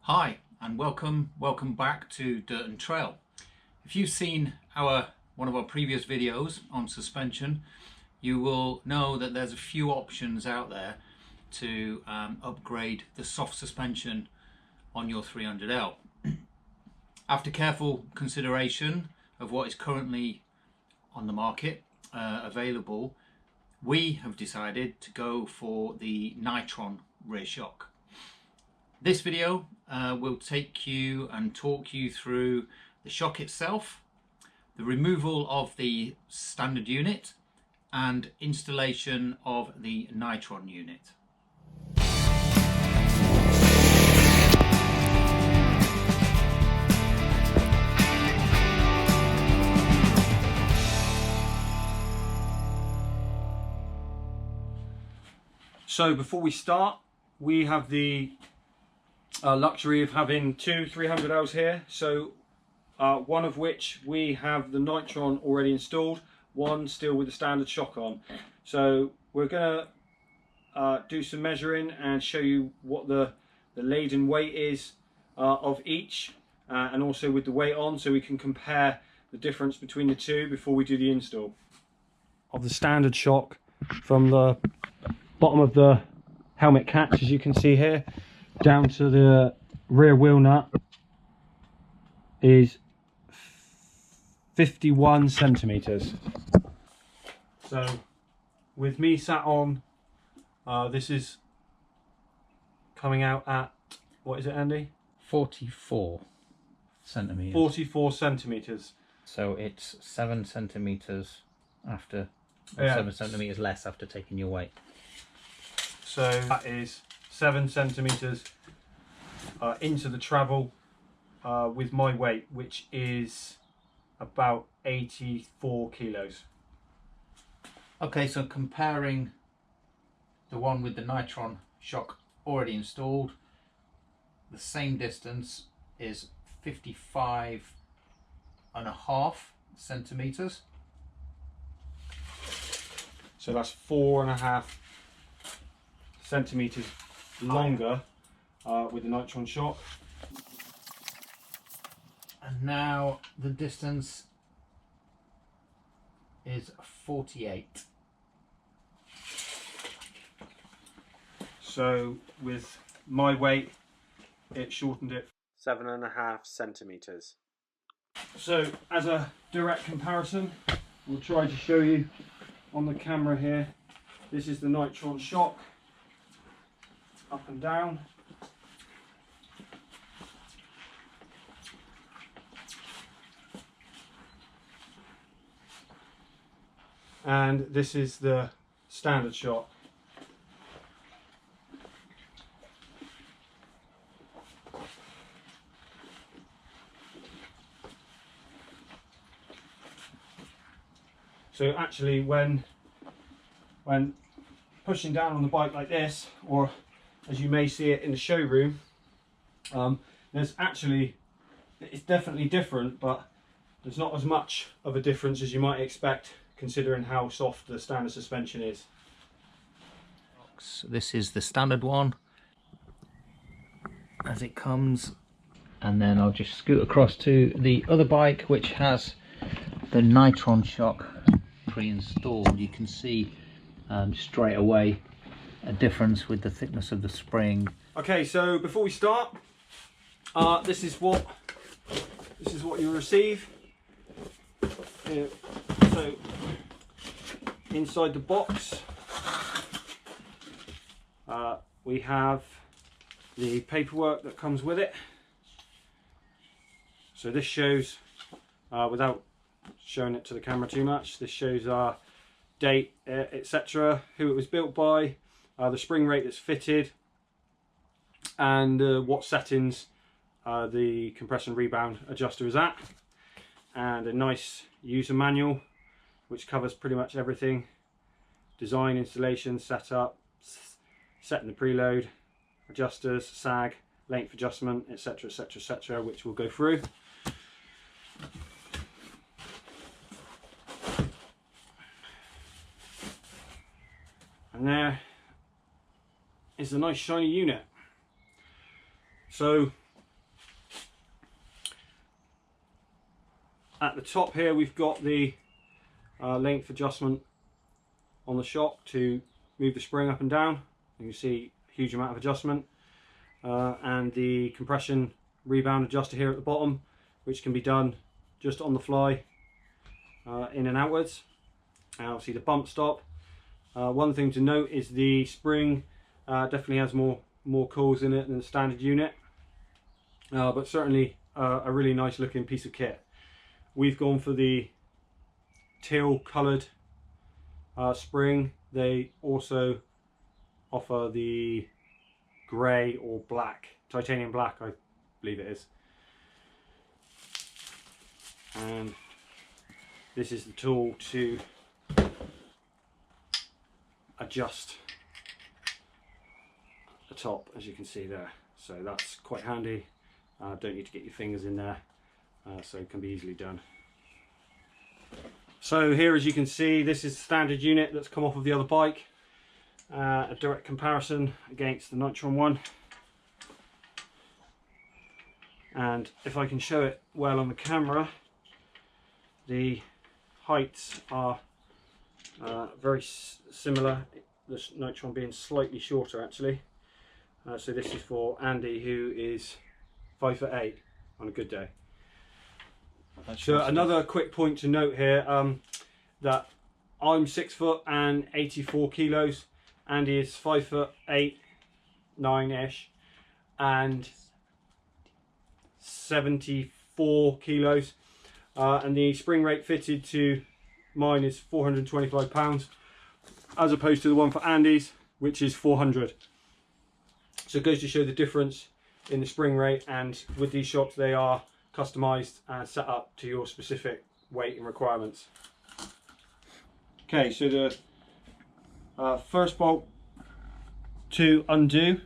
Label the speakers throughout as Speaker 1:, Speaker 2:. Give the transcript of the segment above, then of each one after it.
Speaker 1: Hi and welcome back to Dirt and Trail. If you've seen one of our previous videos on suspension, you will know that there's a few options out there to upgrade the soft suspension on your 300L. After careful consideration of what is currently on the market available, we have decided to go for the Nitron rear shock. This video will take you and talk you through the shock itself, the removal of the standard unit, and installation of the Nitron unit.
Speaker 2: So before we start, we have the luxury of having two 300Ls here. So one of which we have the Nitron already installed, one still with the standard shock on. So we're going to do some measuring and show you what the laden weight is of each, and also with the weight on, so we can compare the difference between the two before we do the install. Of the standard shock, from the bottom of the helmet catch, as you can see here, down to the rear wheel nut is 51 centimeters. So with me sat on, this is coming out at, what is it, Andy?
Speaker 1: 44 centimeters.
Speaker 2: 44 centimeters.
Speaker 1: So it's 7 centimeters after,
Speaker 2: Yeah.
Speaker 1: 7 centimeters less after taking your weight.
Speaker 2: So that is 7 centimeters into the travel with my weight, which is about 84 kilos.
Speaker 1: Okay, so comparing the one with the Nitron shock already installed, the same distance is 55.5 centimeters.
Speaker 2: So that's 4.5 centimeters longer with the Nitron shock.
Speaker 1: And now the distance is 48.
Speaker 2: So with my weight, it shortened it 7.5 centimeters. So as a direct comparison, we'll try to show you on the camera here. This is the Nitron shock, up and down. And this is the standard shock. So actually when pushing down on the bike like this, or as you may see it in the showroom, there's actually, it's definitely different, but there's not as much of a difference as you might expect considering how soft the standard suspension is.
Speaker 1: This is the standard one as it comes, and then I'll just scoot across to the other bike which has the Nitron shock pre-installed. You can see straight away a difference with the thickness of the spring.
Speaker 2: Okay, so before we start, this is what you receive. So inside the box we have the paperwork that comes with it. So this shows, without showing it to the camera too much, this shows our date, etc., who it was built by, the spring rate that's fitted, and what settings the compression rebound adjuster is at, and a nice user manual which covers pretty much everything: design, installation, setup, setting the preload, adjusters, sag, length adjustment, etc., etc., etc., which we'll go through. And there is a nice shiny unit. So At the top here we've got the length adjustment on the shock to move the spring up and down. You can see a huge amount of adjustment, and the compression rebound adjuster here at the bottom, which can be done just on the fly, in and outwards. And obviously the bump stop. One thing to note is the spring definitely has more coils in it than the standard unit, but certainly a really nice looking piece of kit. We've gone for the teal coloured spring. They also offer the grey or black, titanium black I believe it is. And this is the tool to adjust the top, as you can see there. So that's quite handy. Don't need to get your fingers in there, so it can be easily done. So here, as you can see, this is the standard unit that's come off of the other bike. A direct comparison against the Nitron one. And if I can show it well on the camera, the heights are very similar, the Nitron being slightly shorter actually. So this is for Andy, who is 5'8" on a good day. So another quick point to note here, that I'm 6 foot and 84 kilos. Andy is 5'8", 9-ish, and 74 kilos. And the spring rate fitted to mine is 425 pounds, as opposed to the one for Andy's, which is 400. So it goes to show the difference in the spring rate, and with these shocks they are customized and set up to your specific weight and requirements. Okay, so the first bolt to undo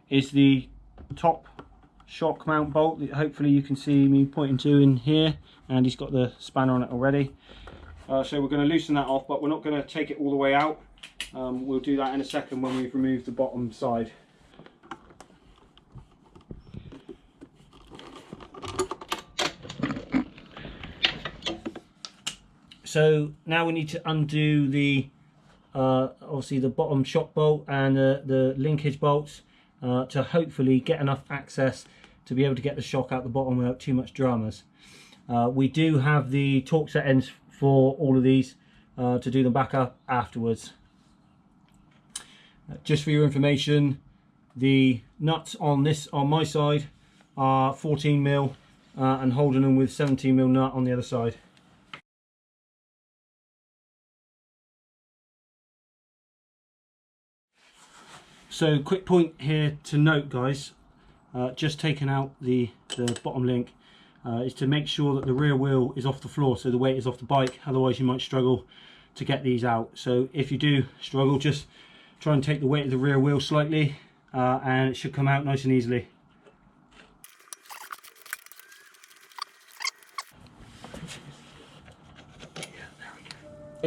Speaker 2: is the top shock mount bolt that hopefully you can see me pointing to in here, and he's got the spanner on it already. So we're going to loosen that off, but we're not going to take it all the way out. We'll do that in a second when we've removed the bottom side. So now we need to undo the obviously the bottom shock bolt and the linkage bolts to hopefully get enough access to be able to get the shock out the bottom without too much dramas. We do have the torque settings for all of these to do them back up afterwards. Just for your information, the nuts on my side are 14mm and holding them with 17mm nut on the other side. So quick point here to note, guys, just taking out the bottom link, is to make sure that the rear wheel is off the floor, so the weight is off the bike. Otherwise you might struggle to get these out. So if you do struggle, just try and take the weight of the rear wheel slightly, and it should come out nice and easily.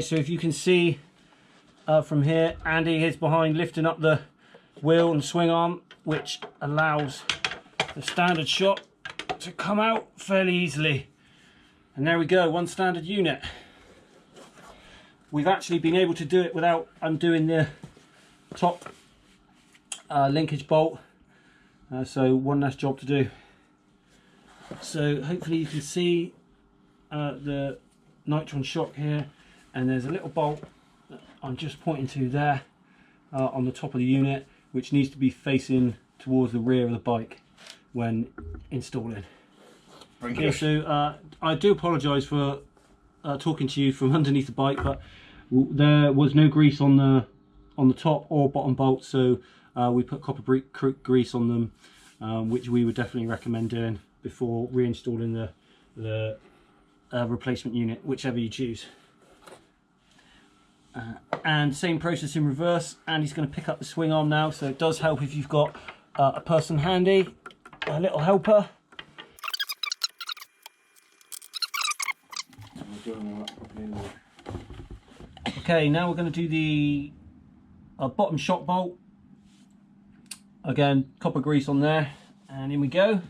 Speaker 2: So if you can see from here, Andy is behind lifting up the wheel and swing arm, which allows the standard shock to come out fairly easily. And there we go, one standard unit. We've actually been able to do it without undoing the top linkage bolt, so one less job to do. So hopefully you can see the Nitron shock here, and there's a little bolt that I'm just pointing to there on the top of the unit, which needs to be facing towards the rear of the bike when installing. Okay, so I do apologise for talking to you from underneath the bike, but there was no grease on the top or bottom bolts, so we put copper grease on them, which we would definitely recommend doing before reinstalling the replacement unit, whichever you choose. And same process in reverse, and he's going to pick up the swing arm now, so it does help if you've got a person handy, a little helper. Okay, now we're going to do the bottom shock bolt. Again, copper grease on there, and in we go.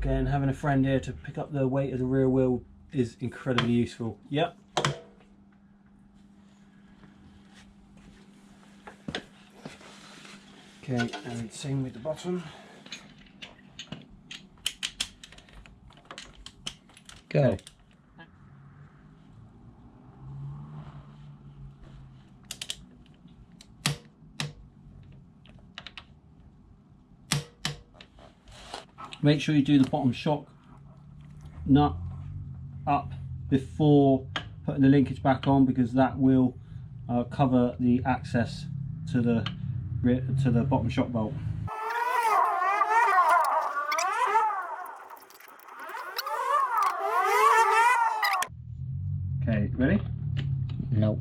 Speaker 2: again, having a friend here to pick up the weight of the rear wheel is incredibly useful. Yep. Okay, and same with the bottom.
Speaker 1: Go.
Speaker 2: Make sure you do the bottom shock nut up before putting the linkage back on, because that will cover the access to the bottom shock bolt. Okay, ready?
Speaker 1: No.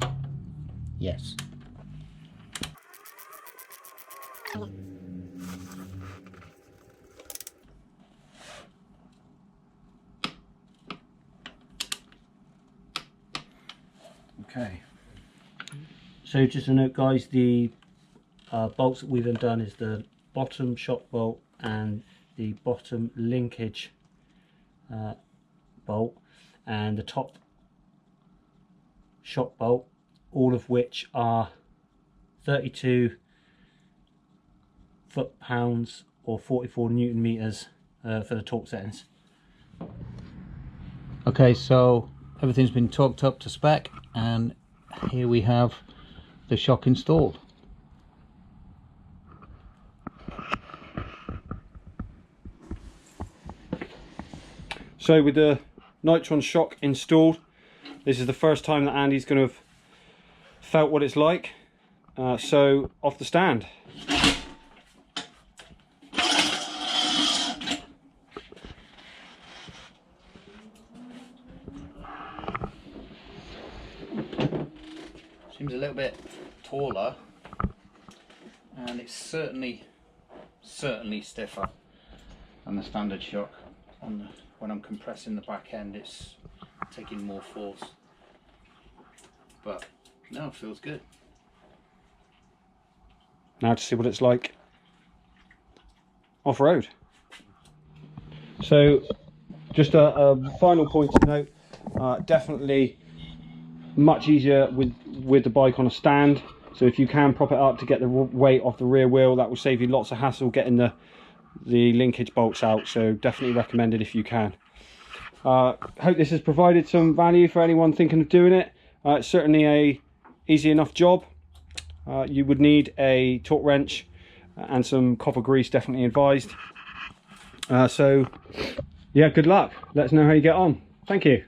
Speaker 1: Yes.
Speaker 2: Okay. So just a note, guys, the bolts that we've done is the bottom shock bolt and the bottom linkage bolt and the top shock bolt, all of which are 32 foot-pounds or 44 Newton meters for the torque settings.
Speaker 1: Okay, so everything's been torqued up to spec, and here we have the shock installed.
Speaker 2: So with the Nitron shock installed, this is the first time that Andy's going to have felt what it's like. So off the stand.
Speaker 1: Seems a little bit taller, and it's certainly stiffer than the standard shock. When I'm compressing the back end, it's taking more force, but no, it feels good.
Speaker 2: Now to see what it's like off-road. So just a final point to note, definitely much easier with the bike on a stand. So if you can prop it up to get the weight off the rear wheel, that will save you lots of hassle getting the linkage bolts out. So definitely recommended if you can. Hope this has provided some value for anyone thinking of doing it. It's certainly a easy enough job. You would need a torque wrench and some copper grease, definitely advised. So yeah, good luck. Let us know how you get on. Thank you.